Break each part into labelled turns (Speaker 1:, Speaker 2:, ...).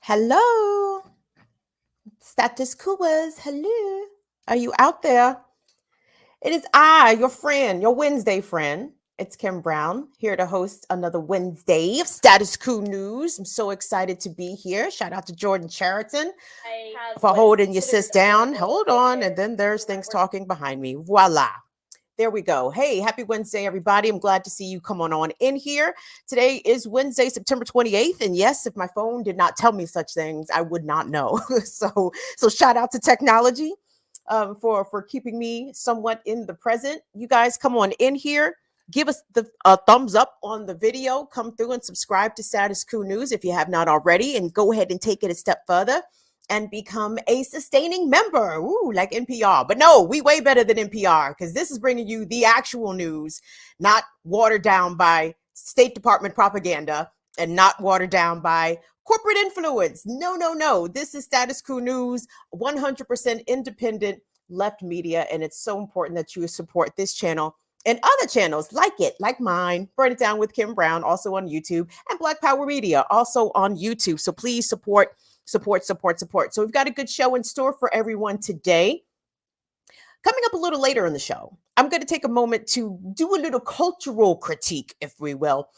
Speaker 1: Hello, Status Coup. Hello. Are you out there? It is I, your friend, your Wednesday friend. It's Kim Brown, here to host another Wednesday of Status Coup News. I'm so excited to be here. Shout out to Jordan Chariton for holding your sis down. Hold on. And then there's things talking behind me. Voila. There we go. Hey, happy Wednesday, everybody. I'm glad to see you come on in here. Today is Wednesday, September 28th. And yes, if my phone did not tell me such things, I would not know. So shout out to technology for keeping me somewhat in the present. You guys come on in here. Give us the thumbs up on the video. Come through and subscribe to Status Coup News if you have not already. And go ahead and take it a step further and become a sustaining member. Ooh, like NPR. But no, we way better than NPR because this is bringing you the actual news, not watered down by State Department propaganda and not watered down by corporate influence. No. This is Status Coup News, 100% independent left media. And it's so important that you support this channel and other channels like it, like mine, Burn It Down with Kim Brown, also on YouTube, and Black Power Media, also on YouTube. So please support. So we've got a good show in store for everyone today. Coming up a little later in the show, I'm going to take a moment to do a little cultural critique, if we will.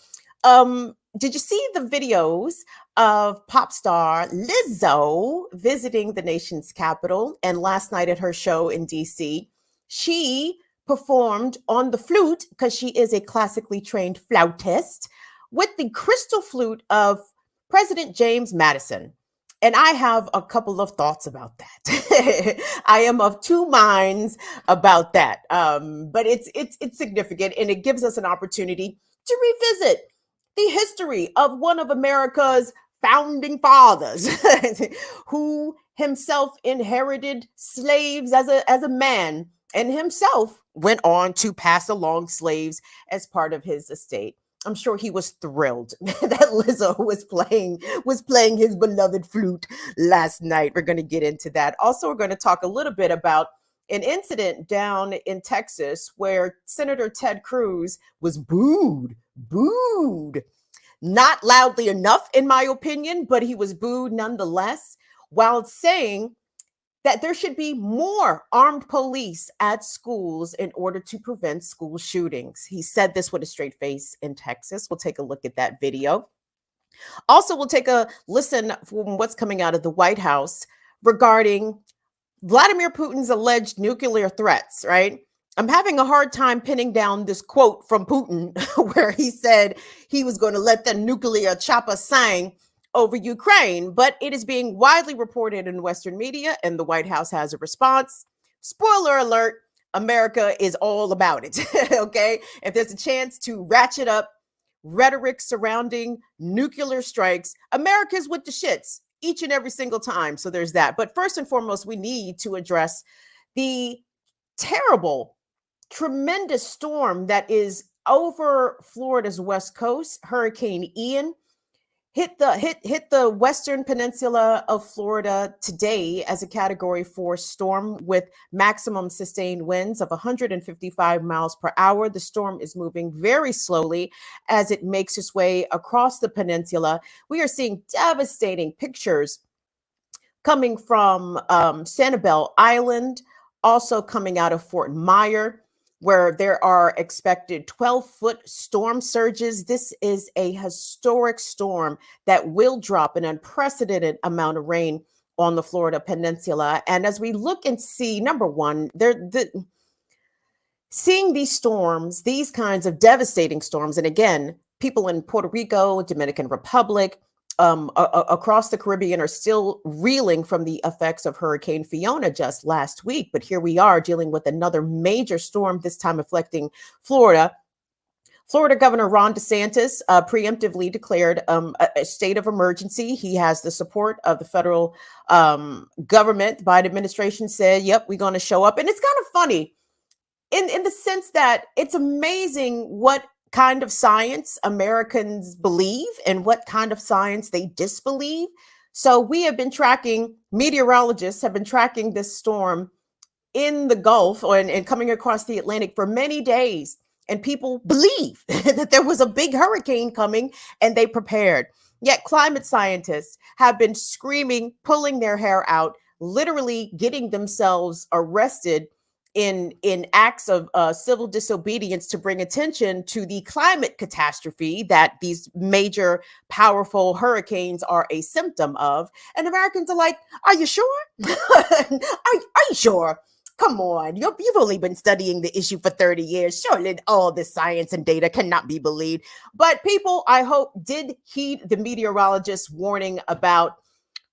Speaker 1: Did you see the videos of pop star Lizzo visiting the nation's capital? And last night at her show in DC, she performed on the flute, because she is a classically trained flautist, with the crystal flute of President James Madison. And I have a couple of thoughts about that. I am of two minds about that. But it's significant, and it gives us an opportunity to revisit the history of one of America's founding fathers, who himself inherited slaves as a man, and himself went on to pass along slaves as part of his estate. I'm sure he was thrilled that Lizzo was playing his beloved flute last night. We're going to get into that. Also, we're going to talk a little bit about an incident down in Texas where Senator Ted Cruz was booed. Not loudly enough, in my opinion, but he was booed nonetheless, while saying that there should be more armed police at schools in order to prevent school shootings. He said this with a straight face in Texas. We'll take a look at that video. Also, we'll take a listen from what's coming out of the White House regarding Vladimir Putin's alleged nuclear threats, right? I'm having a hard time pinning down this quote from Putin where he said he was going to let the nuclear chopper sing over Ukraine, but it is being widely reported in Western media, and the White House has a response. Spoiler alert, America is all about it, okay? If there's a chance to ratchet up rhetoric surrounding nuclear strikes, America's with the shits each and every single time, so there's that. But first and foremost, we need to address the terrible, tremendous storm that is over Florida's west coast. Hurricane Ian hit the western peninsula of Florida today as a Category 4 storm with maximum sustained winds of 155 miles per hour. The storm is moving very slowly as it makes its way across the peninsula. We are seeing devastating pictures coming from Sanibel Island, also coming out of Fort Myer, where there are expected 12-foot storm surges. This is a historic storm that will drop an unprecedented amount of rain on the Florida Peninsula. And as we look and see, number one, seeing these storms, these kinds of devastating storms, and again, people in Puerto Rico, Dominican Republic, across the Caribbean are still reeling from the effects of Hurricane Fiona just last week. But here we are dealing with another major storm, this time affecting Florida. Florida Governor Ron DeSantis preemptively declared a state of emergency. He has the support of the federal government. The Biden administration said, yep, we're going to show up. And it's kind of funny in the sense that it's amazing what kind of science Americans believe and what kind of science they disbelieve. So we have been tracking, meteorologists have been tracking this storm in the Gulf and coming across the Atlantic for many days. And people believe that there was a big hurricane coming and they prepared. Yet climate scientists have been screaming, pulling their hair out, literally getting themselves arrested in acts of civil disobedience to bring attention to the climate catastrophe that these major powerful hurricanes are a symptom of. And Americans are like, are you sure? Are you sure? Come on, you've only been studying the issue for 30 years. Surely all this science and data cannot be believed. But people, I hope, did heed the meteorologist's warning about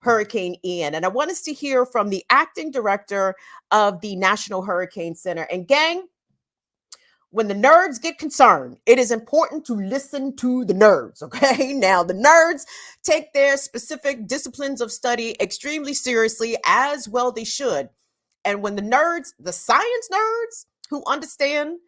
Speaker 1: Hurricane Ian. And I want us to hear from the acting director of the National Hurricane Center. And gang, when the nerds get concerned, it is important to listen to the nerds, okay? Now, the nerds take their specific disciplines of study extremely seriously, as well they should. And when the nerds, the science nerds who understand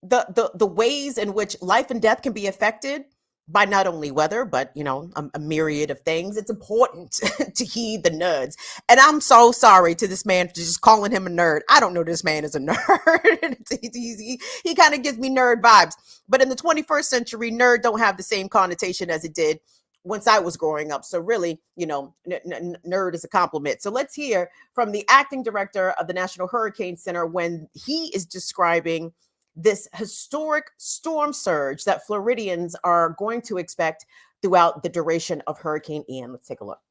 Speaker 1: the ways in which life and death can be affected by not only weather, but, you know, a myriad of things, it's important to heed the nerds. And I'm so sorry to this man for just calling him a nerd. I don't know this man is a nerd. He kind of gives me nerd vibes. But in the 21st century, nerd don't have the same connotation as it did once I was growing up. So really, you know, nerd is a compliment. So let's hear from the acting director of the National Hurricane Center when he is describing this historic storm surge that Floridians are going to expect throughout the duration of Hurricane Ian. Let's take a look.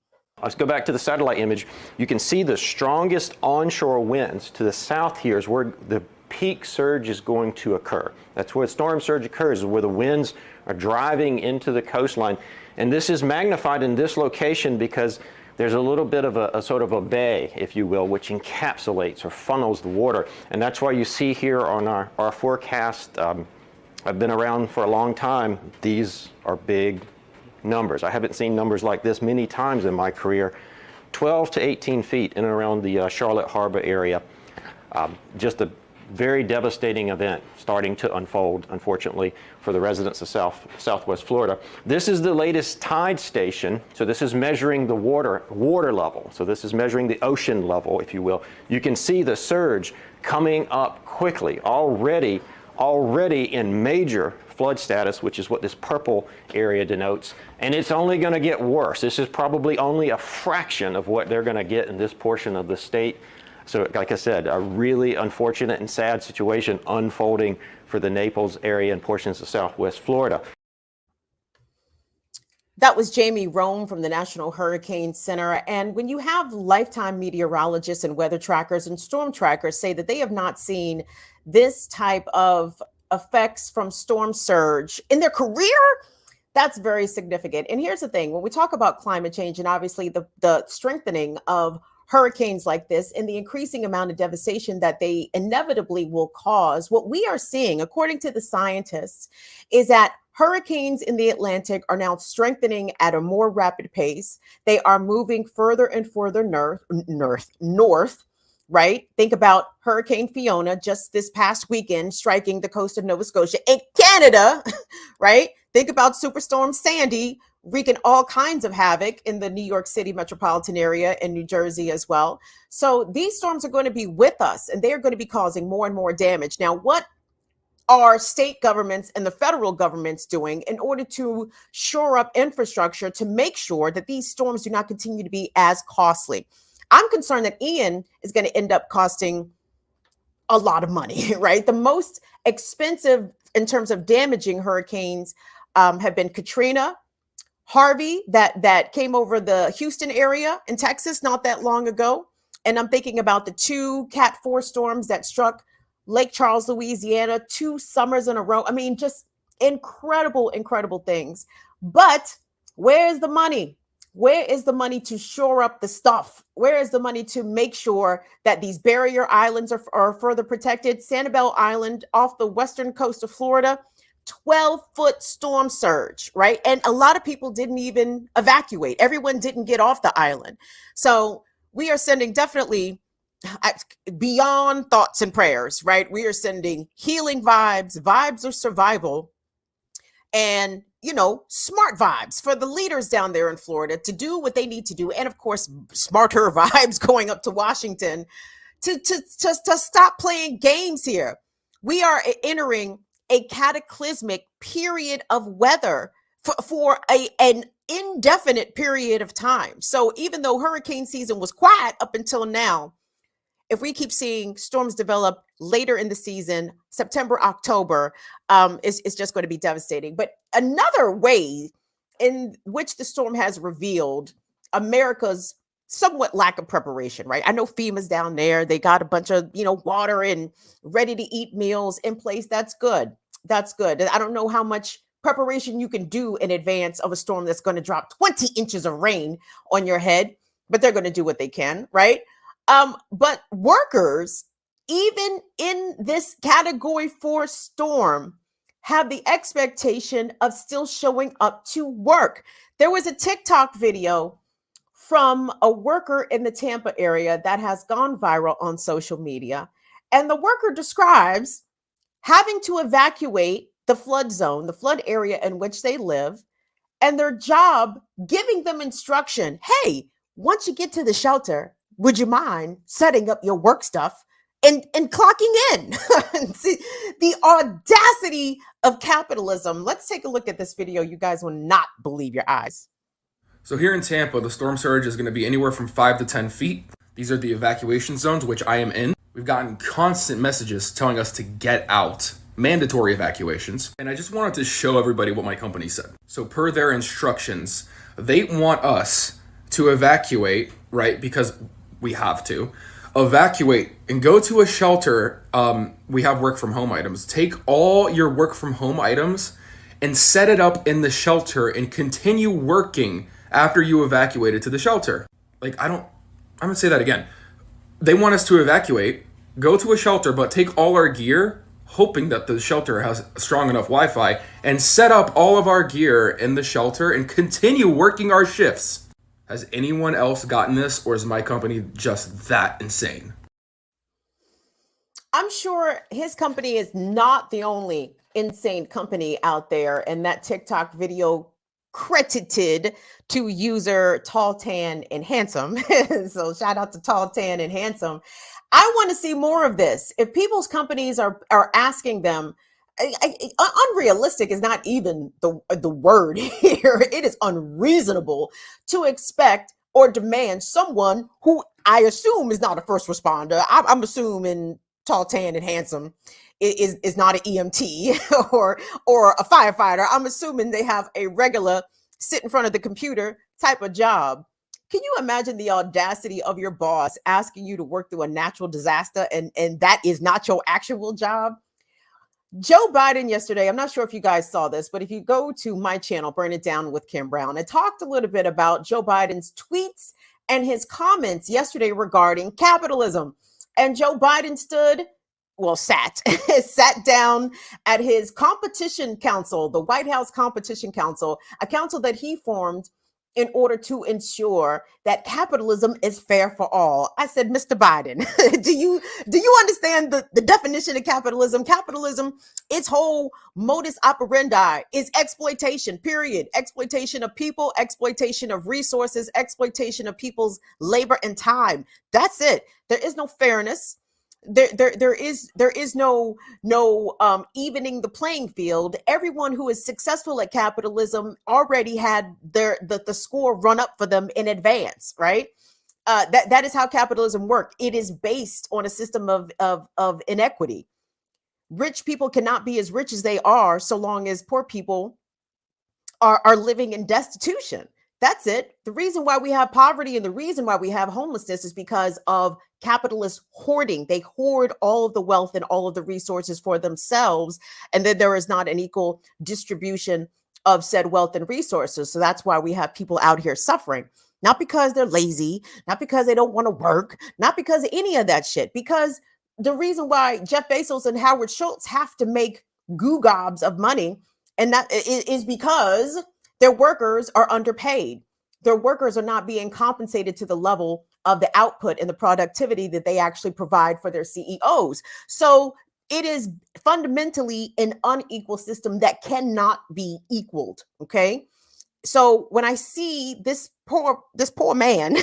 Speaker 2: Let's go back to the satellite image. You can see the strongest onshore winds to the south here is where the peak surge is going to occur. That's where storm surge occurs, is where the winds are driving into the coastline. And this is magnified in this location because there's a little bit of a sort of a bay, if you will, which encapsulates or funnels the water. And that's why you see here on our forecast, I've been around for a long time, these are big numbers. I haven't seen numbers like this many times in my career. 12 to 18 feet in and around the Charlotte Harbor area. Just a very devastating event starting to unfold, unfortunately, for the residents of Southwest Florida. This is the latest tide station. So this is measuring the water level. So this is measuring the ocean level, if you will. You can see the surge coming up quickly, already in major flood status, which is what this purple area denotes. And it's only going to get worse. This is probably only a fraction of what they're going to get in this portion of the state. So like I said, a really unfortunate and sad situation unfolding for the Naples area and portions of Southwest Florida.
Speaker 1: That was Jamie Rome from the National Hurricane Center. And when you have lifetime meteorologists and weather trackers and storm trackers say that they have not seen this type of effects from storm surge in their career, that's very significant. And here's the thing, when we talk about climate change and obviously the strengthening of hurricanes like this and the increasing amount of devastation that they inevitably will cause, what we are seeing, according to the scientists, is that hurricanes in the Atlantic are now strengthening at a more rapid pace. They are moving further and further north, right? Think about Hurricane Fiona just this past weekend striking the coast of Nova Scotia and Canada, right? Think about Superstorm Sandy wreaking all kinds of havoc in the New York City metropolitan area and New Jersey as well. So these storms are going to be with us and they are going to be causing more and more damage. Now, what are state governments and the federal governments doing in order to shore up infrastructure to make sure that these storms do not continue to be as costly? I'm concerned that Ian is going to end up costing a lot of money, right? The most expensive in terms of damaging hurricanes have been Katrina, Harvey, that came over the Houston area in Texas not that long ago. And I'm thinking about the 2 Cat 4 storms that struck Lake Charles, Louisiana, 2 summers in a row. I mean, just incredible, incredible things. But where is the money? Where is the money to shore up the stuff? Where is the money to make sure that these barrier islands are further protected? Sanibel Island off the western coast of Florida, 12-foot storm surge, right? And a lot of people didn't even evacuate. Everyone didn't get off the island. So we are sending definitely beyond thoughts and prayers, right? We are sending healing vibes of survival, and, you know, smart vibes for the leaders down there in Florida to do what they need to do. And of course, smarter vibes going up to Washington to stop playing games here. We are entering a cataclysmic period of weather for an indefinite period of time. So even though hurricane season was quiet up until now, if we keep seeing storms develop later in the season, September, October, it's just going to be devastating. But another way in which the storm has revealed America's somewhat lack of preparation, right? I know FEMA's down there. They got a bunch of, water and ready to eat meals in place. That's good. That's good. I don't know how much preparation you can do in advance of a storm that's going to drop 20 inches of rain on your head, but they're going to do what they can, right? But workers, even in this category 4 storm, have the expectation of still showing up to work. There was a TikTok video from a worker in the Tampa area that has gone viral on social media. And the worker describes having to evacuate the flood zone, the flood area in which they live, and their job giving them instruction. Hey, once you get to the shelter, would you mind setting up your work stuff and clocking in? See, the audacity of capitalism. Let's take a look at this video. You guys will not believe your eyes.
Speaker 3: So here in Tampa, the storm surge is going to be anywhere from 5 to 10 feet. These are the evacuation zones, which I am in. We've gotten constant messages telling us to get out, mandatory evacuations. And I just wanted to show everybody what my company said. So per their instructions, they want us to evacuate, right? Because we have to evacuate and go to a shelter. We have work from home items. Take all your work from home items and set it up in the shelter and continue working after you evacuated to the shelter. I'm gonna say that again. They want us to evacuate, go to a shelter, but take all our gear, hoping that the shelter has strong enough Wi-Fi, and set up all of our gear in the shelter and continue working our shifts. Has anyone else gotten this, or is my company just that insane?
Speaker 1: I'm sure his company is not the only insane company out there, and that TikTok video credited to user Tall, Tan, and Handsome. So shout out to Tall, Tan, and Handsome. I want to see more of this. If people's companies are asking them, unrealistic is not even the word here. It is unreasonable to expect or demand someone who I assume is not a first responder. I'm assuming Tall, Tan, and Handsome is not an EMT or a firefighter. I'm assuming they have a regular sit in front of the computer type of job. Can you imagine the audacity of your boss asking you to work through a natural disaster and that is not your actual job? Joe Biden yesterday, I'm not sure if you guys saw this, but if you go to my channel, Burn It Down with Kim Brown, I talked a little bit about Joe Biden's tweets and his comments yesterday regarding capitalism. And Joe Biden sat down at his competition council, the White House Competition Council, a council that he formed in order to ensure that capitalism is fair for all. I said, Mr. Biden, do you understand the definition of capitalism? Capitalism, its whole modus operandi is exploitation, period. Exploitation of people, exploitation of resources, exploitation of people's labor and time. That's it. There is no fairness. There is no evening the playing field. Everyone who is successful at capitalism already had the score run up for them in advance, right? That is how capitalism works. It is based on a system of inequity. Rich people cannot be as rich as they are so long as poor people are living in destitution. That's it. The reason why we have poverty and the reason why we have homelessness is because of capitalist hoarding. They hoard all of the wealth and all of the resources for themselves. And then there is not an equal distribution of said wealth and resources. So that's why we have people out here suffering, not because they're lazy, not because they don't want to work, not because of any of that shit, because the reason why Jeff Bezos and Howard Schultz have to make goo gobs of money, and that is because their workers are underpaid. Their workers are not being compensated to the level of the output and the productivity that they actually provide for their CEOs. So it is fundamentally an unequal system that cannot be equaled. Okay. So when I see this poor man,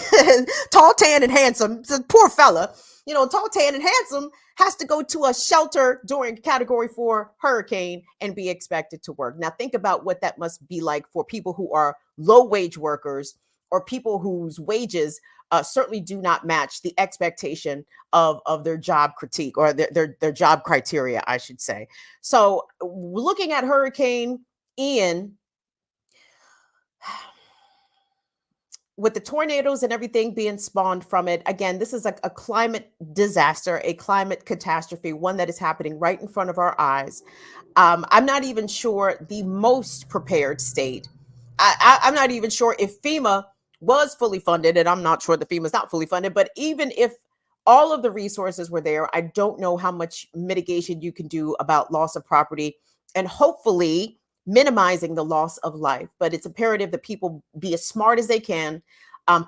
Speaker 1: tall, tan, and handsome, this poor fella, tall, tan, and handsome, has to go to a shelter during Category 4 hurricane and be expected to work. Now think about what that must be like for people who are low wage workers or people whose wages certainly do not match the expectation of their job critique or their job criteria, I should say. So looking at Hurricane Ian, with the tornadoes and everything being spawned from it, again, this is a climate disaster, a climate catastrophe, one that is happening right in front of our eyes. I'm not even sure the most prepared state. I'm not even sure if FEMA was fully funded, and I'm not sure the FEMA is not fully funded, but even if all of the resources were there, I don't know how much mitigation you can do about loss of property and hopefully minimizing the loss of life. But it's imperative that people be as smart as they can.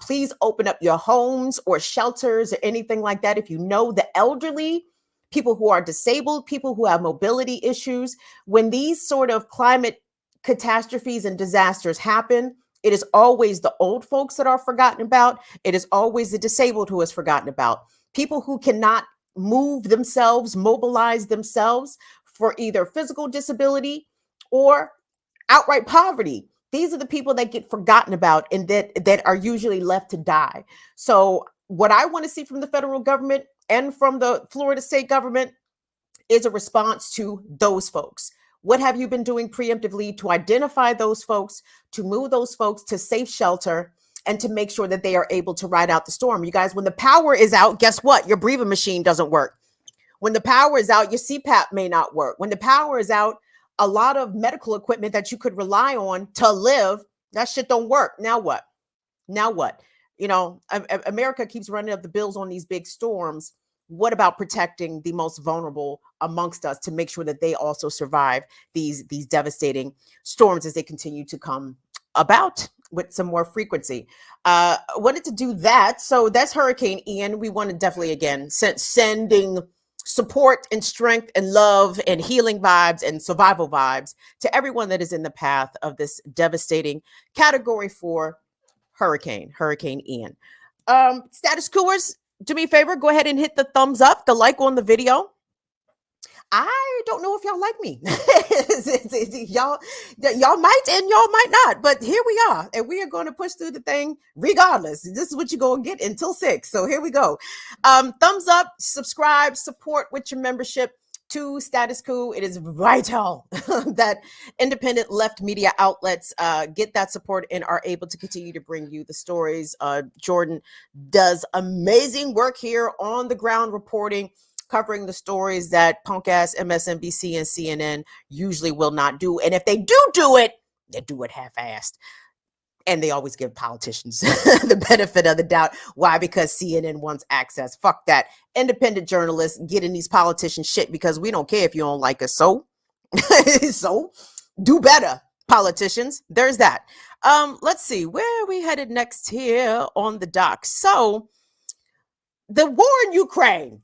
Speaker 1: Please open up your homes or shelters or anything like that. If you know the elderly, people who are disabled, people who have mobility issues, when these sort of climate catastrophes and disasters happen, it is always the old folks that are forgotten about. It is always the disabled who is forgotten about. People who cannot move themselves, mobilize themselves for either physical disability or outright poverty. These are the people that get forgotten about and that are usually left to die. So what I want to see from the federal government and from the Florida state government is a response to those folks. What have you been doing preemptively to identify those folks, to move those folks to safe shelter, and to make sure that they are able to ride out the storm? You guys, when the power is out, guess what? Your breathing machine doesn't work. When the power is out, your CPAP may not work. When the power is out, a lot of medical equipment that you could rely on to live, that shit don't work. Now what? Now what? America keeps running up the bills on these big storms. What about protecting the most vulnerable amongst us to make sure that they also survive these devastating storms as they continue to come about with some more frequency? Wanted to do that. So that's Hurricane Ian. We want to definitely, again, sending support and strength and love and healing vibes and survival vibes to everyone that is in the path of this devastating Category 4 Hurricane Ian. Status Coupers, do me a favor, go ahead and hit the thumbs up, the like on the video. I don't know if y'all like me. y'all might and y'all might not, but here we are, and we are going to push through the thing regardless. This is what you're going to get until 6. So here we go. Thumbs up, subscribe, support with your membership to Status Coup. It is vital that independent left media outlets get that support and are able to continue to bring you the stories. Jordan does amazing work here on the ground reporting, covering the stories that punk ass MSNBC and CNN usually will not do. And if they do it, they do it half-assed. And they always give politicians the benefit of the doubt. Why? Because CNN wants access. Fuck that. Independent journalists getting these politicians shit because we don't care if you don't like us. So, so do better, politicians. There's that. Let's see where are we headed next here on the dock. So the war in Ukraine,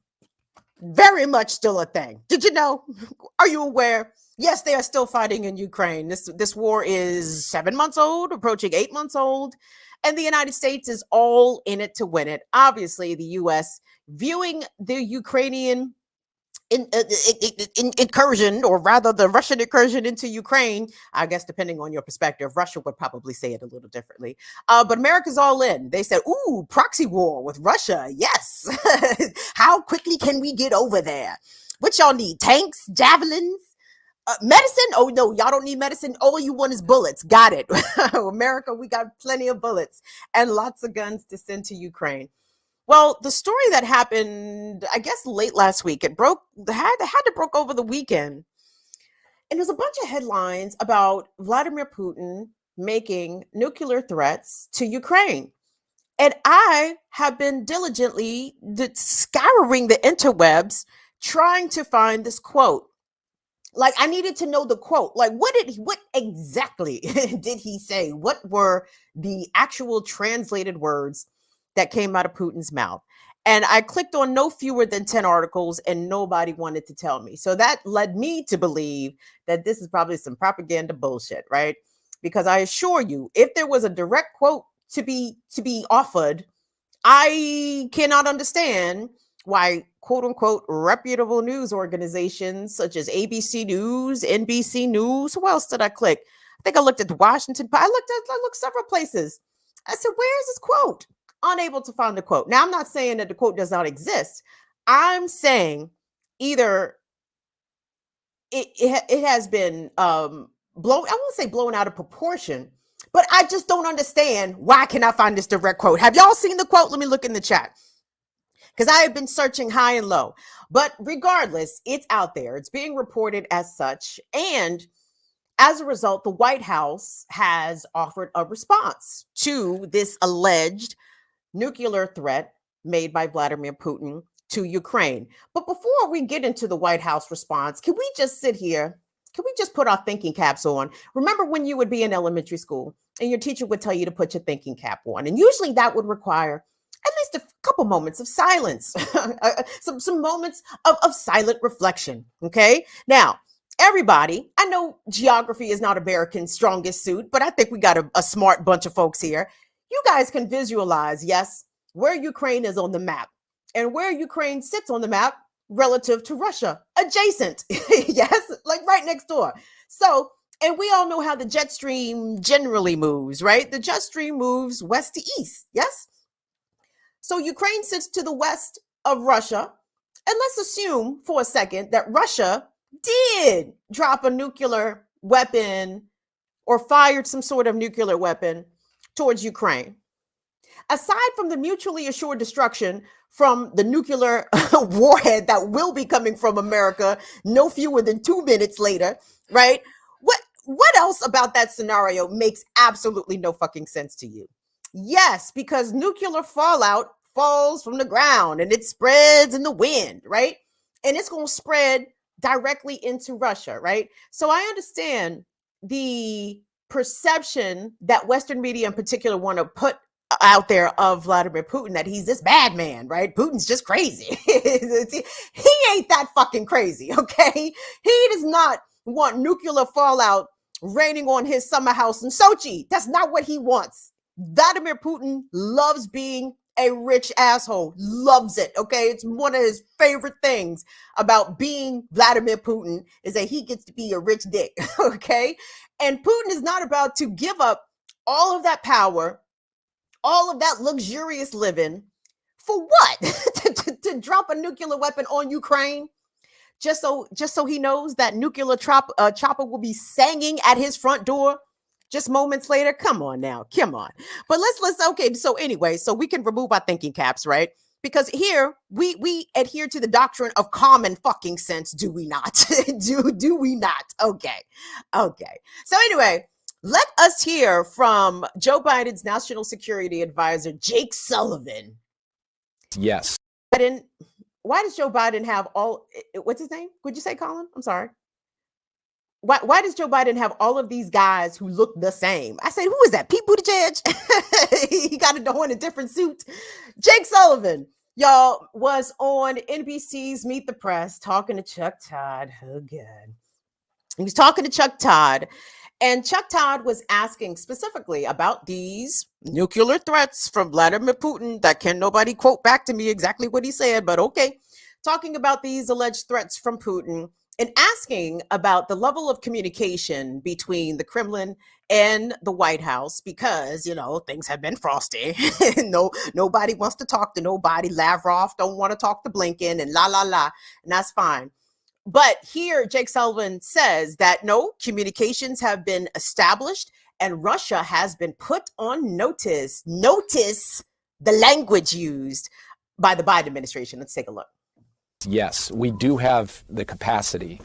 Speaker 1: very much still a thing. Did you know? Are you aware? Yes, they are still fighting in Ukraine. This war is 7 months old, approaching 8 months old, and the United States is all in it to win it. Obviously, the U.S. viewing the Ukrainian incursion, or rather the Russian incursion into Ukraine, I guess depending on your perspective, Russia would probably say it a little differently. But America's all in. They said, ooh, proxy war with Russia. Yes. How quickly can we get over there? What y'all need? Tanks, javelins, medicine? Oh, no, y'all don't need medicine. All you want is bullets. Got it. America, we got plenty of bullets and lots of guns to send to Ukraine. Well, the story that happened, I guess, late last week, had to broke over the weekend. And there's a bunch of headlines about Vladimir Putin making nuclear threats to Ukraine. And I have been diligently scouring the interwebs trying to find this quote. Like, I needed to know the quote. Like, what exactly did he say? What were the actual translated words that came out of Putin's mouth? And I clicked on no fewer than 10 articles and nobody wanted to tell me. So that led me to believe that this is probably some propaganda bullshit, right? because I assure you, if there was a direct quote to be offered, I cannot understand why quote unquote reputable news organizations such as ABC News, NBC News, who else did I click? I think I looked at the Washington Post. I looked several places. I said, where is this quote? Unable to find the quote. Now, I'm not saying that the quote does not exist. I'm saying either it has been blown, I won't say blown out of proportion, but I just don't understand why can I find this direct quote. Have y'all seen the quote? Let me look in the chat, because I have been searching high and low. But regardless, it's out there. It's being reported as such. And as a result, the White House has offered a response to this alleged nuclear threat made by Vladimir Putin to Ukraine. But before we get into the White House response, can we just sit here? Can we just put our thinking caps on? Remember when you would be in elementary school and your teacher would tell you to put your thinking cap on? And usually that would require at least a couple moments of silence, some moments of silent reflection. Okay. Now, everybody, I know geography is not America's strongest suit, but I think we got a smart bunch of folks here. You guys can visualize, yes, where Ukraine is on the map and where Ukraine sits on the map relative to Russia, adjacent. Yes, like right next door. So, and we all know how the jet stream generally moves, right? The jet stream moves west to east. Yes. So Ukraine sits to the west of Russia. And let's assume for a second that Russia did drop a nuclear weapon or fired some sort of nuclear weapon towards Ukraine. Aside from the mutually assured destruction from the nuclear warhead that will be coming from America no fewer than 2 minutes later, right? What else about that scenario makes absolutely no fucking sense to you? Yes, because nuclear fallout falls from the ground and it spreads in the wind, right? And it's going to spread directly into Russia, right? So I understand the perception that Western media in particular want to put out there of Vladimir Putin, that he's this bad man, right? Putin's just crazy. He ain't that fucking crazy, okay? He does not want nuclear fallout raining on his summer house in Sochi. That's not what he wants. Vladimir Putin loves being a rich asshole, loves it, okay? It's one of his favorite things about being Vladimir Putin is that he gets to be a rich dick, okay? And Putin is not about to give up all of that power, all of that luxurious living for what? to drop a nuclear weapon on Ukraine? Just so he knows that nuclear chopper will be singing at his front door just moments later. Come on now, come on. But let's okay. So anyway, so we can remove our thinking caps, right? Because here we adhere to the doctrine of common fucking sense, do we not? do we not? Okay. So anyway, let us hear from Joe Biden's national security advisor, Jake Sullivan.
Speaker 4: Yes.
Speaker 1: Why does Joe Biden have all, what's his name? Would you say, Colin? I'm sorry. Why does Joe Biden have all of these guys who look the same? I said, who is that? Pete Buttigieg? He got it on a different suit. Jake Sullivan, y'all, was on NBC's Meet the Press talking to Chuck Todd. Oh, God. He was talking to Chuck Todd, and Chuck Todd was asking specifically about these nuclear threats from Vladimir Putin that can nobody quote back to me exactly what he said, but okay. Talking about these alleged threats from Putin and asking about the level of communication between the Kremlin and the White House, because, you know, things have been frosty. Nobody wants to talk to nobody. Lavrov don't want to talk to Blinken and la, and that's fine. But here, Jake Sullivan says that no, communications have been established and Russia has been put on notice. Notice the language used by the Biden administration. Let's take a look.
Speaker 4: Yes, we do have the capacity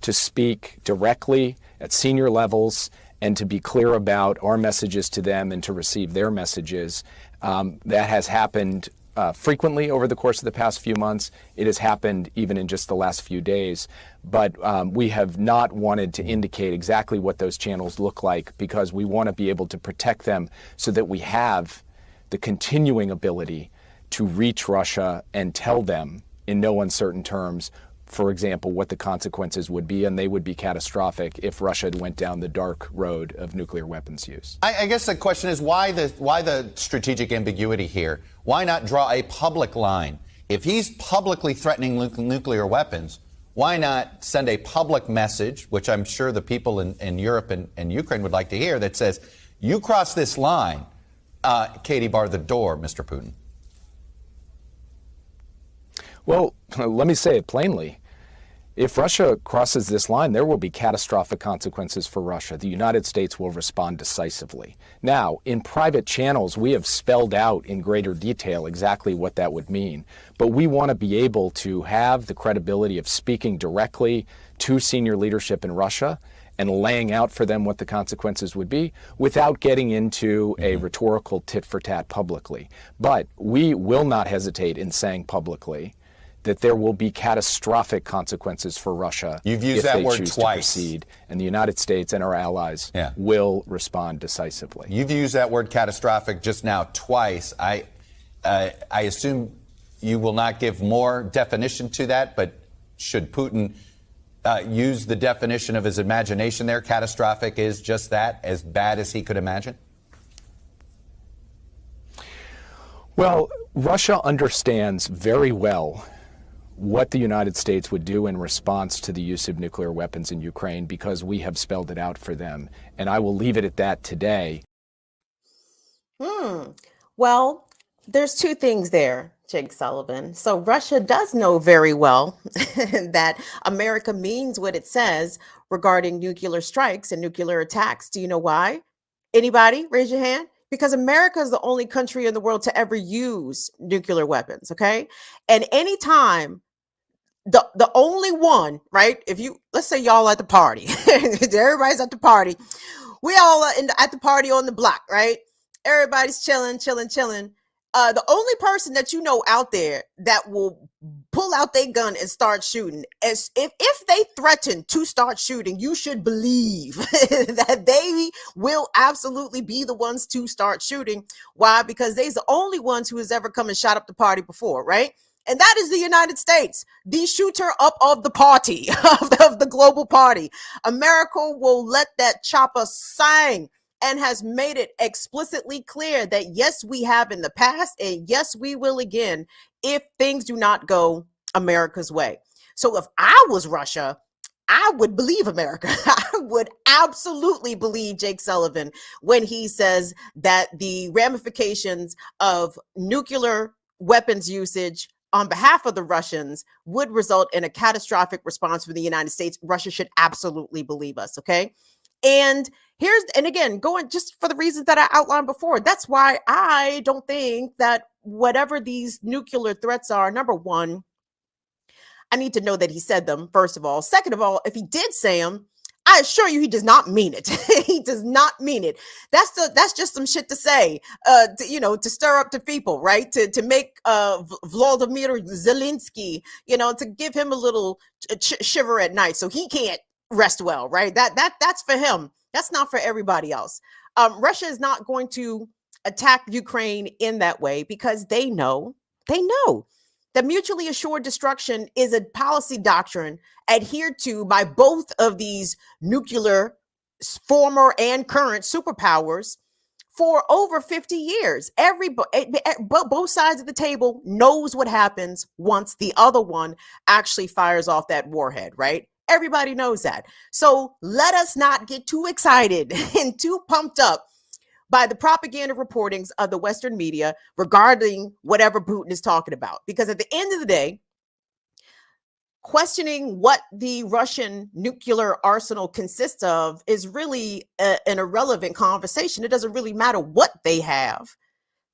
Speaker 4: to speak directly at senior levels and to be clear about our messages to them and to receive their messages. That has happened frequently over the course of the past few months. It has happened even in just the last few days. But we have not wanted to indicate exactly what those channels look like because we want to be able to protect them so that we have the continuing ability to reach Russia and tell them in no uncertain terms for example, what the consequences would be, and they would be catastrophic if Russia went down the dark road of nuclear weapons use.
Speaker 5: I guess the question is why the strategic ambiguity here? Why not draw a public line? If he's publicly threatening nuclear weapons, why not send a public message, which I'm sure the people in Europe and Ukraine would like to hear, that says, you cross this line, Katie, bar the door, Mr. Putin?
Speaker 4: Well, let me say it plainly. If Russia crosses this line, there will be catastrophic consequences for Russia. The United States will respond decisively. Now, in private channels, we have spelled out in greater detail exactly what that would mean. But we want to be able to have the credibility of speaking directly to senior leadership in Russia and laying out for them what the consequences would be without getting into a rhetorical tit-for-tat publicly. But we will not hesitate in saying publicly that there will be catastrophic consequences for Russia
Speaker 5: You've used
Speaker 4: if
Speaker 5: that
Speaker 4: they
Speaker 5: word
Speaker 4: choose
Speaker 5: twice.
Speaker 4: to proceed, and the United States and our allies will respond decisively.
Speaker 5: You've used that word catastrophic just now twice. I assume you will not give more definition to that, but should Putin use the definition of his imagination there? Catastrophic is just that, as bad as he could imagine?
Speaker 4: Well, Russia understands very well what the United States would do in response to the use of nuclear weapons in Ukraine because we have spelled it out for them. And I will leave it at that today.
Speaker 1: Well, there's two things there, Jake Sullivan. So Russia does know very well that America means what it says regarding nuclear strikes and nuclear attacks. Do you know why? Anybody? Raise your hand. Because America is the only country in the world to ever use nuclear weapons, okay? And anytime the only one, right? If you, let's say y'all at the party, everybody's at the party. We all are at the party on the block, right? Everybody's chilling. The only person that you know out there that will pull out their gun and start shooting, as if they threaten to start shooting, you should believe that they will absolutely be the ones to start shooting. Why? Because they're the only ones who has ever come and shot up the party before, right? And that is the United States, the shooter up of the party, of the global party. America will let that chopper sing and has made it explicitly clear that, yes, we have in the past, and yes, we will again if things do not go America's way. So if I was Russia, I would believe America. I would absolutely believe Jake Sullivan when he says that the ramifications of nuclear weapons usage on behalf of the Russians would result in a catastrophic response from the United States. Russia should absolutely believe us, okay? And again, going just for the reasons that I outlined before, that's why I don't think that whatever these nuclear threats are, number one, I need to know that he said them, first of all. Second of all, if he did say them, I assure you he does not mean it. He does not mean it. That's just some shit to say, to stir up the people, right? To make Vladimir Zelensky, to give him a little shiver at night so he can't rest well, right? That's for him. That's not for everybody else. Russia is not going to attack Ukraine in that way because they know that mutually assured destruction is a policy doctrine adhered to by both of these nuclear former and current superpowers for over 50 years. Both sides of the table knows what happens once the other one actually fires off that warhead, right? Everybody knows that. So let us not get too excited and too pumped up by the propaganda reportings of the Western media regarding whatever Putin is talking about. Because at the end of the day, questioning what the Russian nuclear arsenal consists of is really an irrelevant conversation. It doesn't really matter what they have.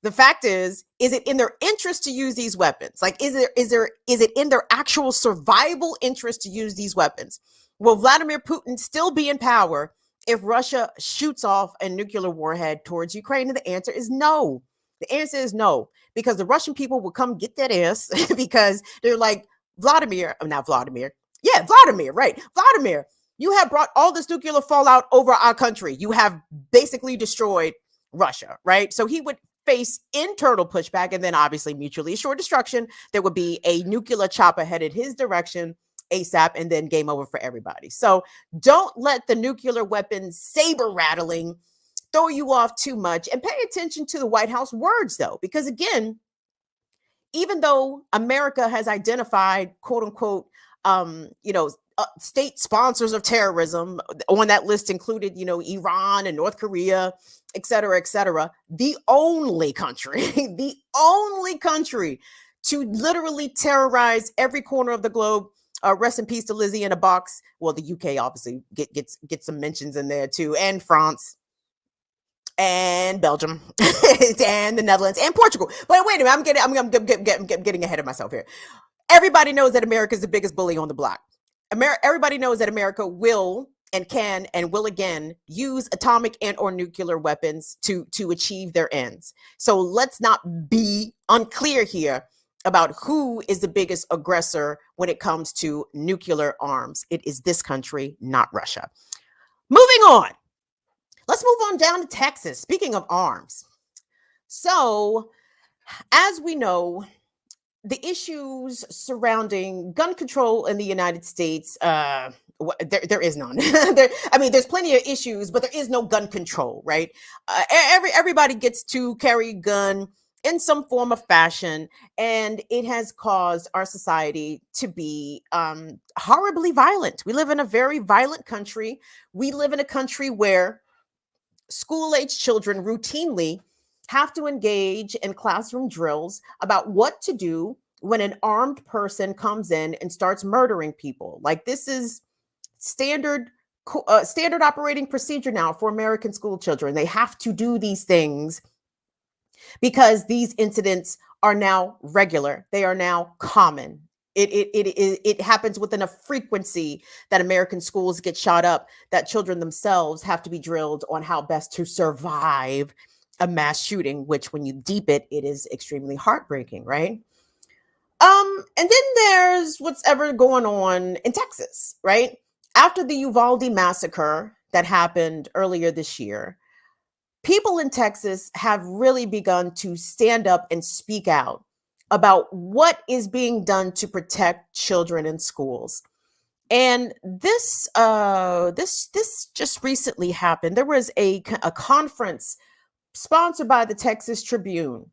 Speaker 1: The fact is it in their interest to use these weapons? Like, is it in their actual survival interest to use these weapons? Will Vladimir Putin still be in power if Russia shoots off a nuclear warhead towards Ukraine? And the answer is no. The answer is no, because the Russian people will come get that ass because they're like, Vladimir, right? Vladimir, you have brought all this nuclear fallout over our country. You have basically destroyed Russia, right? So he would face internal pushback and then obviously mutually assured destruction. There would be a nuclear chopper headed his direction ASAP, and then game over for everybody. So don't let the nuclear weapons saber rattling throw you off too much, and pay attention to the White House words, though, because again, even though America has identified, quote unquote, state sponsors of terrorism, on that list included, Iran and North Korea, et cetera, the only country, the only country to literally terrorize every corner of the globe. Rest in peace to Lizzie in a box. Well, the UK obviously gets some mentions in there too, and France, and Belgium, and the Netherlands, and Portugal. But wait a minute, I'm getting ahead of myself here. Everybody knows that America is the biggest bully on the block. Everybody knows that America will and can and will again use atomic and or nuclear weapons to achieve their ends. So let's not be unclear here about who is the biggest aggressor when it comes to nuclear arms. It is this country, not Russia. Moving on. Let's move on down to Texas. Speaking of arms. So, as we know, the issues surrounding gun control in the United States, there is none. There's plenty of issues, but there is no gun control, right? Everybody gets to carry a gun in some form of fashion, and it has caused our society to be horribly violent. We live in a very violent country. We live in a country where school-age children routinely have to engage in classroom drills about what to do when an armed person comes in and starts murdering people. Like, this is standard operating procedure now for American school children. They have to do these things because these incidents are now regular. They are now common. It happens within a frequency that American schools get shot up, that children themselves have to be drilled on how best to survive a mass shooting, which when you deep it is extremely heartbreaking, right? And then there's what's ever going on in Texas, right? After the Uvalde massacre that happened earlier this year, people in Texas have really begun to stand up and speak out about what is being done to protect children in schools. And this just recently happened. There was a conference sponsored by the Texas Tribune,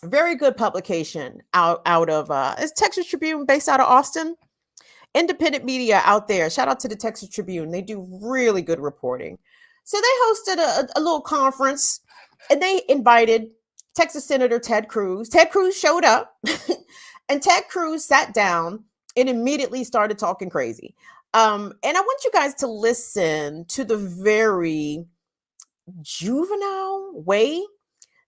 Speaker 1: a very good publication out of is Texas Tribune based out of Austin? Independent media out there. Shout out to the Texas Tribune. They do really good reporting. So they hosted a little conference, and they invited Texas Senator Ted Cruz. Ted Cruz showed up, and Ted Cruz sat down and immediately started talking crazy. And I want you guys to listen to the very juvenile way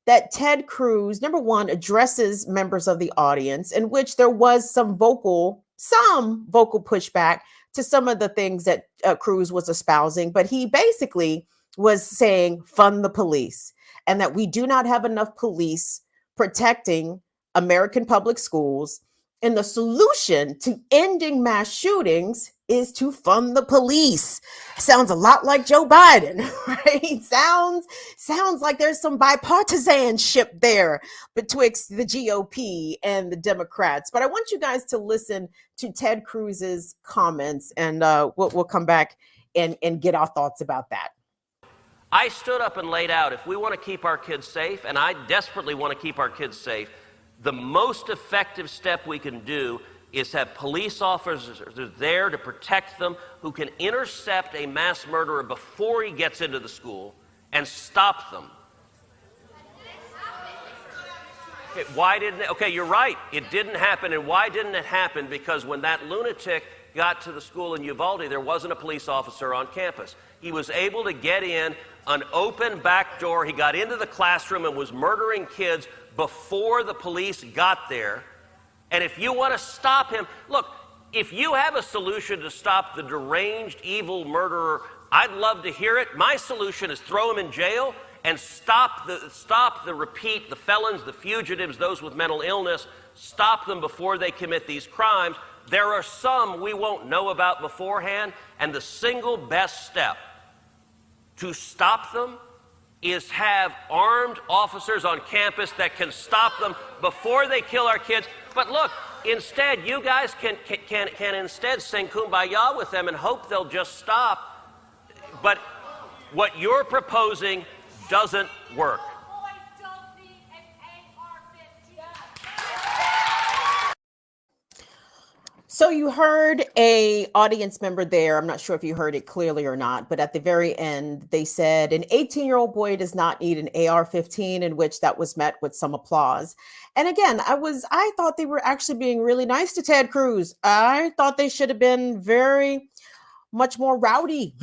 Speaker 1: that Ted Cruz, number one, addresses members of the audience, in which there was some vocal pushback to some of the things that Cruz was espousing. But he basically was saying, fund the police, and that we do not have enough police protecting American public schools. And the solution to ending mass shootings is to fund the police. Sounds a lot like Joe Biden, right? Sounds like there's some bipartisanship there betwixt the GOP and the Democrats. But I want you guys to listen to Ted Cruz's comments, and we'll come back and get our thoughts about that.
Speaker 6: I stood up and laid out, if we want to keep our kids safe, and I desperately want to keep our kids safe, the most effective step we can do is have police officers there to protect them, who can intercept a mass murderer before he gets into the school and stop them. Okay, you're right. It didn't happen. And why didn't it happen? Because when that lunatic got to the school in Uvalde, there wasn't a police officer on campus. He was able to get in an open back door. He got into the classroom and was murdering kids before the police got there. And if you want to stop him, look, if you have a solution to stop the deranged, evil murderer, I'd love to hear it. My solution is throw him in jail and stop the felons, the fugitives, those with mental illness, stop them before they commit these crimes. There are some we won't know about beforehand, and the single best step to stop them is have armed officers on campus that can stop them before they kill our kids. But look, Instead, you guys can instead sing Kumbaya with them and hope they'll just stop. But what you're proposing doesn't work.
Speaker 1: So you heard a audience member there. I'm not sure if you heard it clearly or not, but at the very end, they said an 18-year-old boy does not need an AR-15, in which that was met with some applause. And again, I thought they were actually being really nice to Ted Cruz. I thought they should have been very much more rowdy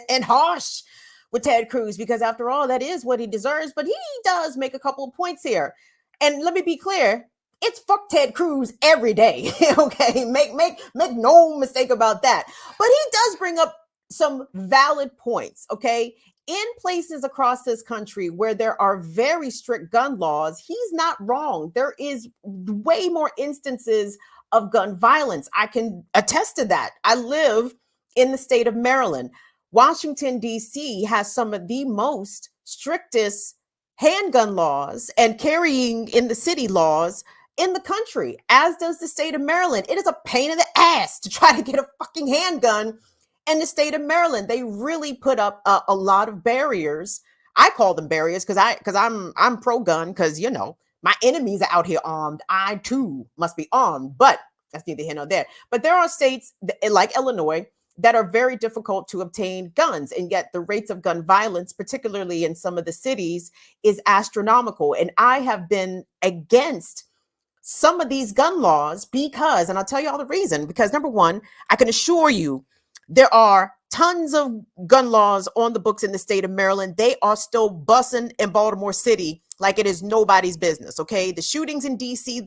Speaker 1: and harsh with Ted Cruz, because after all, that is what he deserves. But he does make a couple of points here. And let me be clear. It's fuck Ted Cruz every day. Okay, make no mistake about that. But he does bring up some valid points. Okay, in places across this country where there are very strict gun laws, he's not wrong. There is way more instances of gun violence. I can attest to that. I live in the state of Maryland. Washington, D.C. has some of the most strictest handgun laws and carrying in the city laws in the country, as does the state of Maryland. It is a pain in the ass to try to get a fucking handgun in the state of Maryland. They really put up a lot of barriers. I call them barriers because I'm pro-gun, because, you know, my enemies are out here armed. I too must be armed, but that's neither here nor there. But there are states like Illinois that are very difficult to obtain guns, and yet the rates of gun violence, particularly in some of the cities, is astronomical. And I have been against some of these gun laws because, and I'll tell you all the reason, because number one, I can assure you there are tons of gun laws on the books in the state of Maryland. They are still bussing in Baltimore City like it is nobody's business. Okay. The shootings in DC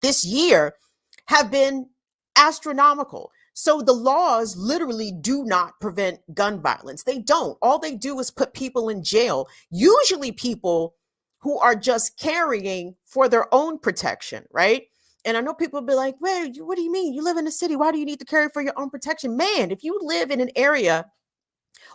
Speaker 1: this year have been astronomical. So the laws literally do not prevent gun violence. They don't. All they do is put people in jail, usually people who are just carrying for their own protection, right? And I know people will be like, well, what do you mean? You live in a city. Why do you need to carry for your own protection? Man, if you live in an area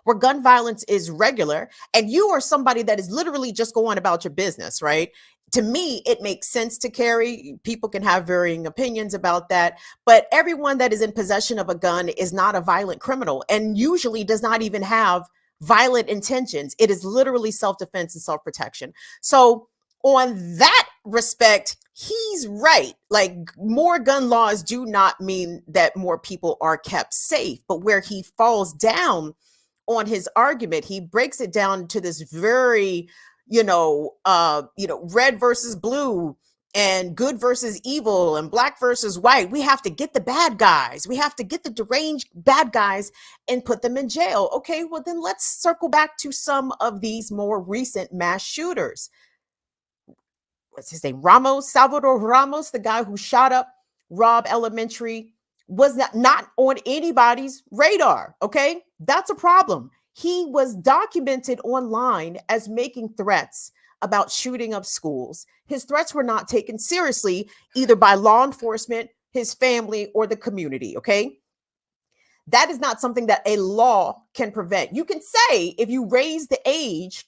Speaker 1: where gun violence is regular and you are somebody that is literally just going about your business, right? To me, it makes sense to carry. People can have varying opinions about that, but everyone that is in possession of a gun is not a violent criminal and usually does not even have violent intentions. It is literally self-defense and self-protection. So on that respect, he's right. Like, more gun laws do not mean that more people are kept safe, but where he falls down on his argument, he breaks it down to this very, red versus blue and good versus evil and black versus white. We have to get the bad guys. We have to get the deranged bad guys and put them in jail. Okay, well then let's circle back to some of these more recent mass shooters. What's his name? Salvador Ramos, the guy who shot up Robb Elementary, was not on anybody's radar. Okay, that's a problem. He was documented online as making threats about shooting up schools. His threats were not taken seriously, either by law enforcement, his family, or the community, okay? That is not something that a law can prevent. You can say, if you raise the age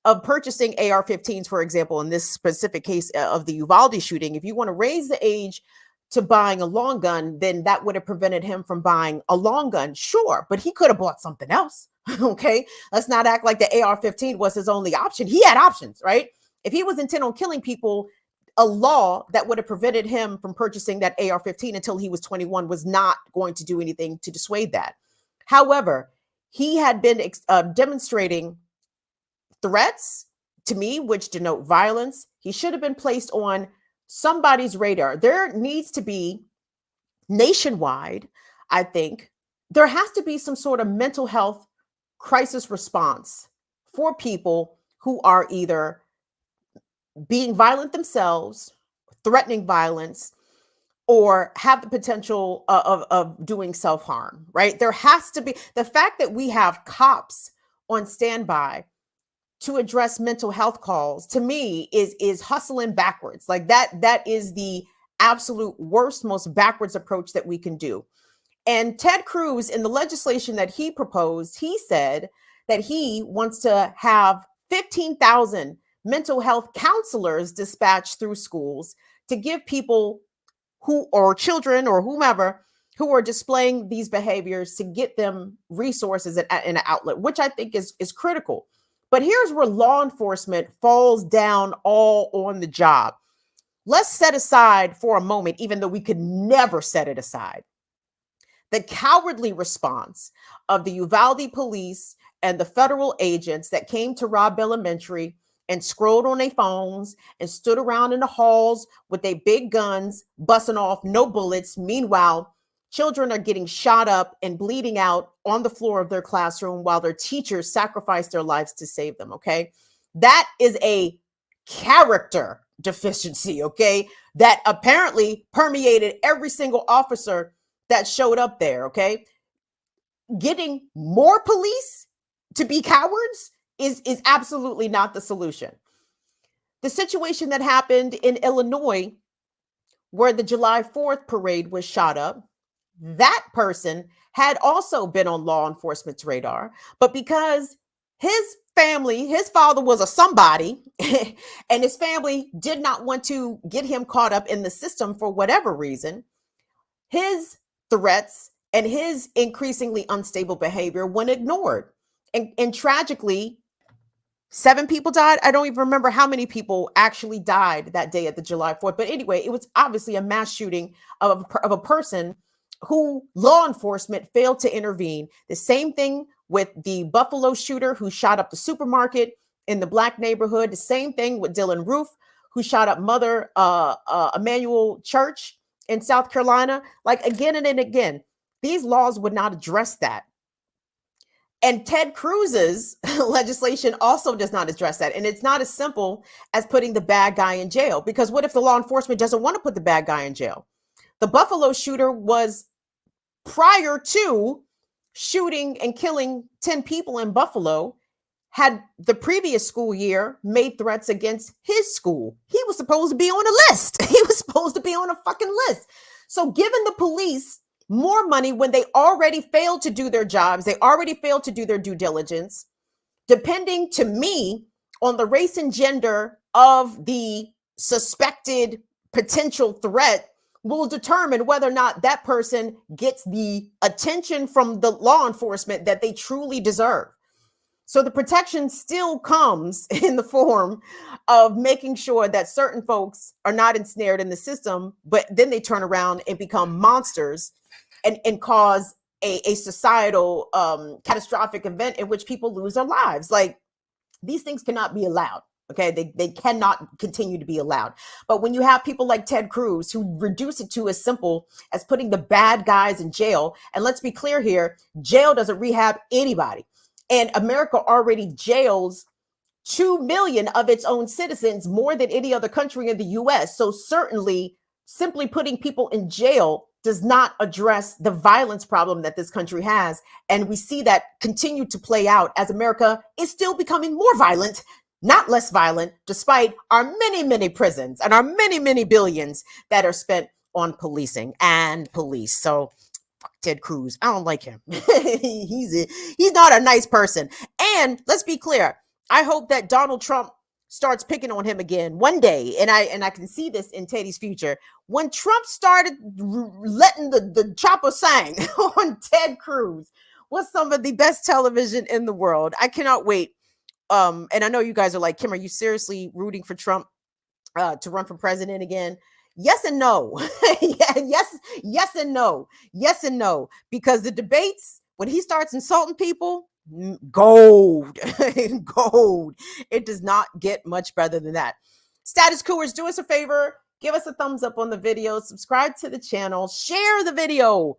Speaker 1: of purchasing AR-15s, for example, in this specific case of the Uvalde shooting, if you want to raise the age to buying a long gun, then that would have prevented him from buying a long gun. Sure, but he could have bought something else. Okay, let's not act like the AR-15 was his only option. He had options, right? If he was intent on killing people, a law that would have prevented him from purchasing that AR-15 until he was 21 was not going to do anything to dissuade that. However, he had been demonstrating threats to me, which denote violence. He should have been placed on somebody's radar. There needs to be nationwide, I think, there has to be some sort of mental health crisis response for people who are either being violent themselves, threatening violence, or have the potential of doing self-harm, right? There has to be, the fact that we have cops on standby to address mental health calls, to me, is hustling backwards. Like that is the absolute worst, most backwards approach that we can do. And Ted Cruz, in the legislation that he proposed, he said that he wants to have 15,000 mental health counselors dispatched through schools to give people who, or children or whomever, who are displaying these behaviors to get them resources and an outlet, which I think is critical. But here's where law enforcement falls down all on the job. Let's set aside for a moment, even though we could never set it aside, the cowardly response of the Uvalde police and the federal agents that came to Robb Elementary and scrolled on their phones and stood around in the halls with their big guns, busting off no bullets. Meanwhile, children are getting shot up and bleeding out on the floor of their classroom while their teachers sacrifice their lives to save them, okay? That is a character deficiency, okay? That apparently permeated every single officer that showed up there, okay? Getting more police to be cowards is absolutely not the solution. The situation that happened in Illinois, where the July 4th parade was shot up, that person had also been on law enforcement's radar, but because his family, his father was a somebody, and his family did not want to get him caught up in the system for whatever reason, his threats and his increasingly unstable behavior went ignored. And tragically, 7 people died. I don't even remember how many people actually died that day at the July 4th. But anyway, it was obviously a mass shooting of a person who law enforcement failed to intervene. The same thing with the Buffalo shooter who shot up the supermarket in the Black neighborhood. The same thing with Dylan Roof, who shot up Mother Emanuel Church in South Carolina. Like, again and again, these laws would not address that. And Ted Cruz's legislation also does not address that. And it's not as simple as putting the bad guy in jail, because what if the law enforcement doesn't want to put the bad guy in jail? The Buffalo shooter was, prior to shooting and killing 10 people in Buffalo, had the previous school year made threats against his school. He was supposed to be on a list. He was supposed to be on a fucking list. So giving the police more money when they already failed to do their jobs, they already failed to do their due diligence, depending, to me, on the race and gender of the suspected potential threat, will determine whether or not that person gets the attention from the law enforcement that they truly deserve. So the protection still comes in the form of making sure that certain folks are not ensnared in the system, but then they turn around and become monsters and cause a societal catastrophic event in which people lose their lives. Like, these things cannot be allowed. Okay, they cannot continue to be allowed. But when you have people like Ted Cruz who reduce it to as simple as putting the bad guys in jail, and let's be clear here, jail doesn't rehab anybody. And America already jails 2 million of its own citizens, more than any other country in the US. So certainly simply putting people in jail does not address the violence problem that this country has. And we see that continue to play out as America is still becoming more violent, not less violent, despite our many, many prisons and our many, many billions that are spent on policing and police. So fuck Ted Cruz. I don't like him. He's not a nice person. And let's be clear, I hope that Donald Trump starts picking on him again one day. And I can see this in Teddy's future. When Trump started letting the chopper sing on Ted Cruz was some of the best television in the world. I cannot wait. And I know you guys are like, Kim, are you seriously rooting for Trump to run for president again? Yes and no. Yes and no. Yes and no. Because the debates, when he starts insulting people, gold. Gold. It does not get much better than that. Status Couers, do us a favor. Give us a thumbs up on the video. Subscribe to the channel. Share the video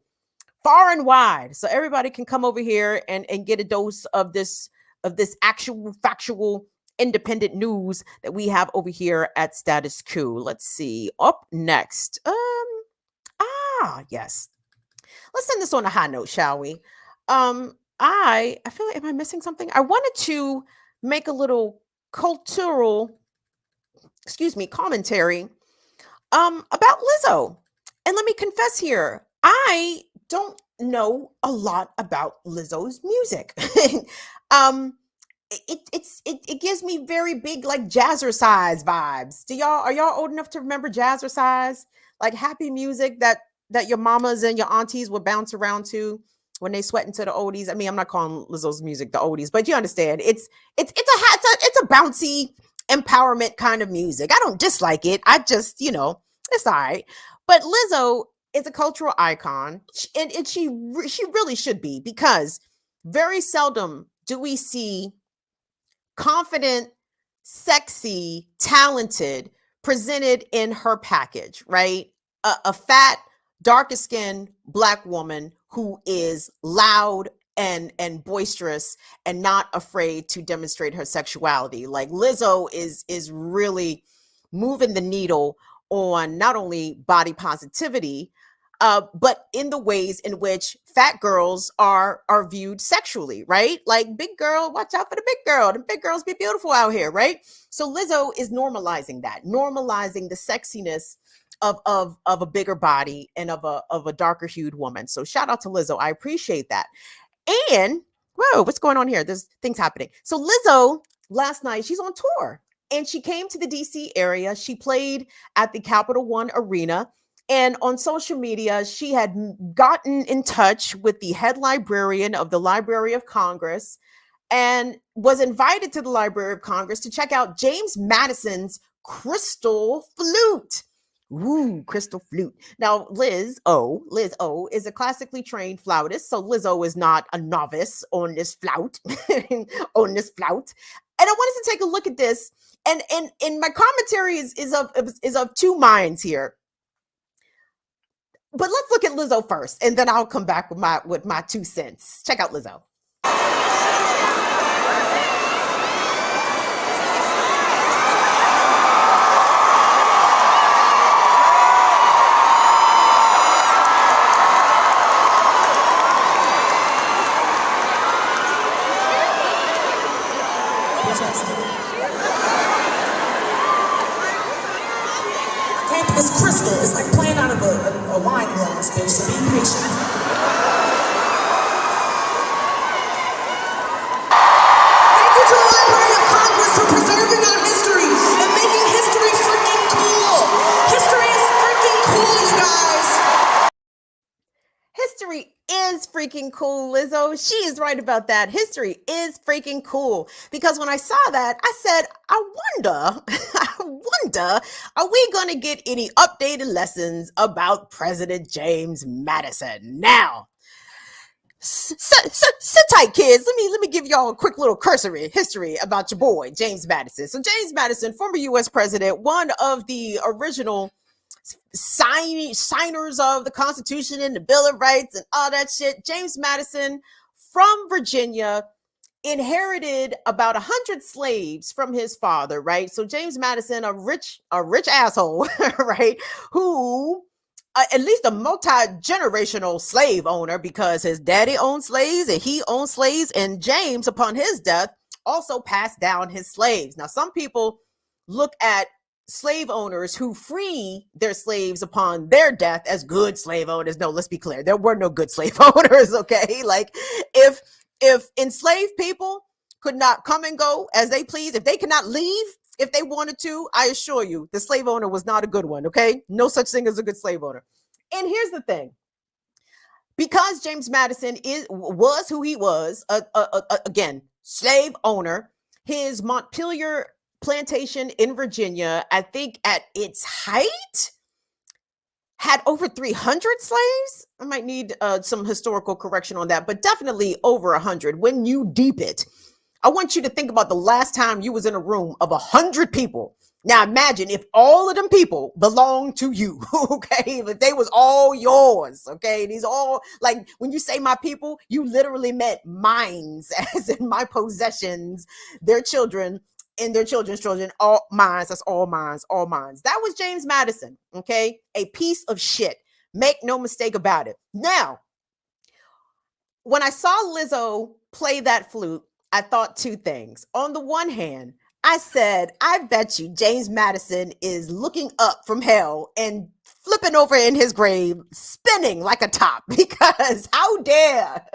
Speaker 1: far and wide so everybody can come over here and get a dose of this actual factual independent news that we have over here at Status Coup. Let's see. Up next. Yes. Let's send this on a high note, shall we? I feel like, am I missing something? I wanted to make a little cultural, commentary about Lizzo. And let me confess here, I don't know a lot about Lizzo's music. It gives me very big, like, jazzercise vibes. Are y'all old enough to remember jazzercise? like happy music that your mamas and your aunties would bounce around to when they sweat into the oldies. I mean, I'm not calling Lizzo's music the oldies, but you understand. It's a bouncy empowerment kind of music. I don't dislike it. I just, it's all right. But Lizzo is a cultural icon, and she really should be, because very seldom do we see confident, sexy, talented presented in her package, right? A fat, darker skinned Black woman who is loud and boisterous and not afraid to demonstrate her sexuality. Like Lizzo is really moving the needle on not only body positivity, but in the ways in which fat girls are viewed sexually, right? Like, big girl, watch out for the big girl. The big girls be beautiful out here, right? So Lizzo is normalizing that, normalizing the sexiness of a bigger body and of a darker hued woman. So shout out to Lizzo. I appreciate that. And whoa, what's going on here? There's things happening. So Lizzo last night, she's on tour, and she came to the DC area. She played at the Capital One Arena. And on social media, she had gotten in touch with the head librarian of the Library of Congress and was invited to the Library of Congress to check out James Madison's Crystal Flute. Ooh, Crystal Flute. Now, Liz O is a classically trained flautist. So Lizzo is not a novice on this flout, And I wanted to take a look at this. And my commentary is of two minds here. But let's look at Lizzo first, and then I'll come back with my 2 cents. Check out Lizzo.
Speaker 7: It's crystal. It's like playing out of a wine glass, bitch, so be patient. Thank you to the Library of Congress for preserving our history and making history freaking cool. History is freaking cool, you guys.
Speaker 1: History is freaking cool, Lizzo. She is right about that. History is freaking cool. Because when I saw that, I said, I wonder, are we going to get any updated lessons about President James Madison? Now, sit tight, kids. Let me give y'all a quick little cursory history about your boy, James Madison. So James Madison, former U.S. president, one of the original signers of the Constitution and the Bill of Rights and all that shit. James Madison from Virginia inherited about 100 slaves from his father, right? So James Madison, a rich asshole, right? Who, at least a multi-generational slave owner, because his daddy owned slaves and he owned slaves, and James, upon his death, also passed down his slaves. Now, some people look at slave owners who free their slaves upon their death as good slave owners. No, let's be clear. There were no good slave owners, okay? Like, if enslaved people could not come and go as they please, if they could not leave if they wanted to, I assure you, the slave owner was not a good one, okay? No such thing as a good slave owner. And here's the thing. Because James Madison was who he was, again, slave owner, his Montpelier plantation in Virginia, I think at its height, had over 300 slaves. I might need some historical correction on that, but definitely over 100. When you deep it, I want you to think about the last time you was in a room of 100 people. Now imagine if all of them people belonged to you, okay? If they was all yours, okay? These all, like, when you say my people, you literally meant mines, as in my possessions, their children, and their children's children, all mines. That's all mines, all mines. That was James Madison, okay? A piece of shit. Make no mistake about it. Now, when I saw Lizzo play that flute, I thought two things. On the one hand, I said, I bet you James Madison is looking up from hell and flipping over in his grave, spinning like a top, because how dare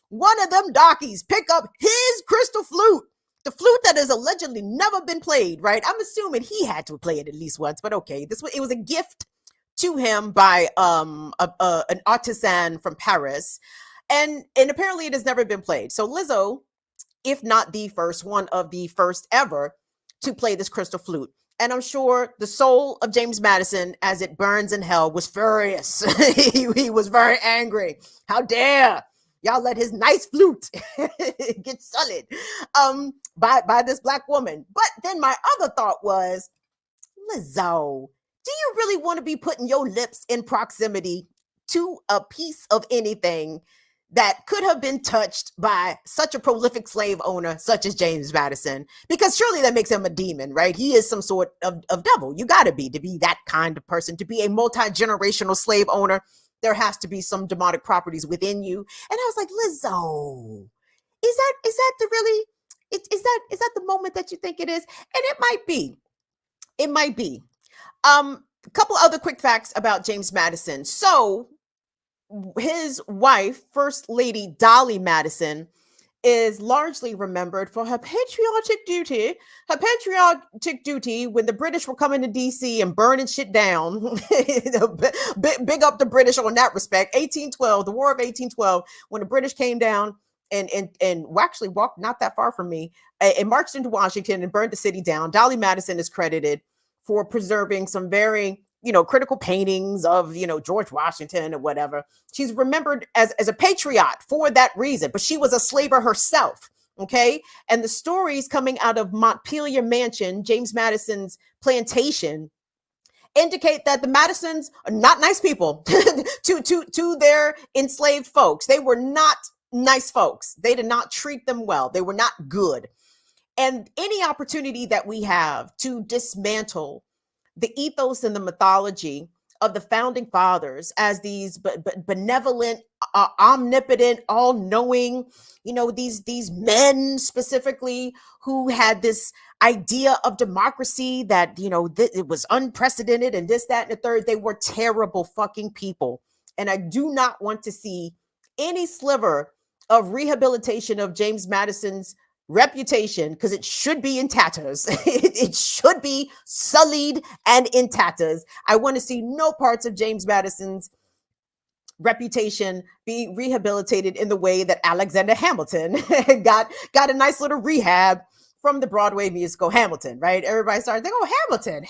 Speaker 1: one of them darkies pick up his crystal flute The flute that has allegedly never been played, right? I'm assuming he had to play it at least once, but okay. It was a gift to him by an artisan from Paris. And apparently it has never been played. So Lizzo, if not the first, one of the first ever to play this crystal flute. And I'm sure the soul of James Madison, as it burns in hell, was furious. He was very angry. How dare y'all let his nice flute get sullied by this black woman. But then my other thought was, Lizzo, do you really want to be putting your lips in proximity to a piece of anything that could have been touched by such a prolific slave owner such as James Madison? Because surely that makes him a demon, right? He is some sort of devil. You got to be that kind of person. To be a multi-generational slave owner, there has to be some demonic properties within you. And I was like, Lizzo, is that the really, is that the moment that you think it is? And it might be. A couple other quick facts about James Madison. So his wife, First Lady Dolly Madison, is largely remembered for her patriotic duty when the British were coming to DC and burning shit down. Big up the British on that respect. 1812, the War of 1812, when the British came down and actually walked not that far from me and marched into Washington and burned the city down. Dolly Madison is credited for preserving some very, critical paintings of, George Washington or whatever. She's remembered as a patriot for that reason, but she was a slaver herself. Okay. And the stories coming out of Montpelier Mansion, James Madison's plantation, indicate that the Madisons are not nice people to their enslaved folks. They were not nice folks. They did not treat them well. They were not good. And any opportunity that we have to dismantle the ethos and the mythology of the founding fathers as these benevolent, omnipotent, all-knowing, these men specifically who had this idea of democracy that, it was unprecedented and this, that, and the third. They were terrible fucking people. And I do not want to see any sliver of rehabilitation of James Madison's reputation, because it should be in tatters. It should be sullied and in tatters. I want to see no parts of James Madison's reputation be rehabilitated in the way that Alexander Hamilton got a nice little rehab from the Broadway musical Hamilton, right? Everybody started thinking, oh, Hamilton.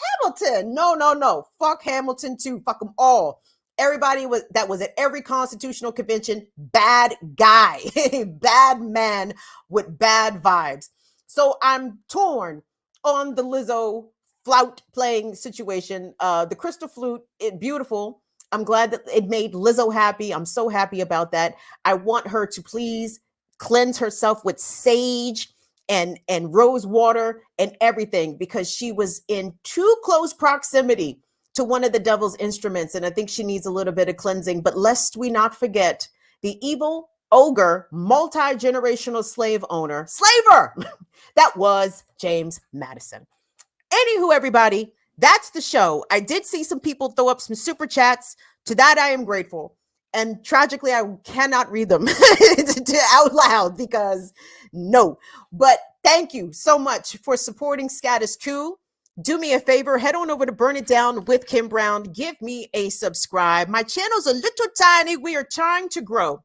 Speaker 1: No. Fuck Hamilton too. Fuck them all. Everybody that was at every constitutional convention, bad guy, bad man with bad vibes. So I'm torn on the Lizzo flute playing situation. The crystal flute, beautiful. I'm glad that it made Lizzo happy. I'm so happy about that. I want her to please cleanse herself with sage and rose water and everything, because she was in too close proximity to one of the devil's instruments. And I think she needs a little bit of cleansing. But lest we not forget the evil ogre, multi-generational slaver that was James Madison. Anywho, everybody, that's the show. I did see some people throw up some super chats. To that, I am grateful. And tragically, I cannot read them out loud because no. But thank you so much for supporting Status Coup. Do me a favor, head on over to Burn It Down with Kim Brown. Give me a subscribe. My channel's a little tiny. We are trying to grow.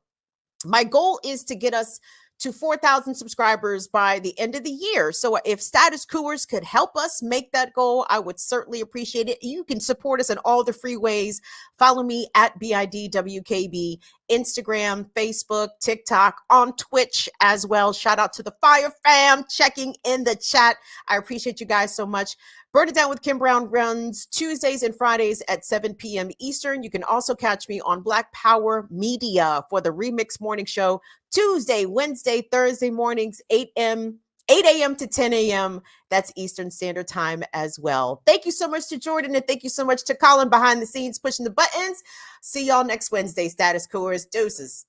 Speaker 1: My goal is to get us to 4,000 subscribers by the end of the year. So if Status Coupers could help us make that goal, I would certainly appreciate it. You can support us in all the free ways. Follow me at BIDWKB, Instagram, Facebook, TikTok, on Twitch as well. Shout out to the Fire Fam checking in the chat. I appreciate you guys so much. Burn It Down with Kim Brown runs Tuesdays and Fridays at 7 p.m. Eastern. You can also catch me on Black Power Media for the Remix Morning Show, Tuesday, Wednesday, Thursday mornings, 8 a.m. to 10 a.m. That's Eastern Standard Time as well. Thank you so much to Jordan, and thank you so much to Colin behind the scenes pushing the buttons. See y'all next Wednesday, Status Coupers. Deuces.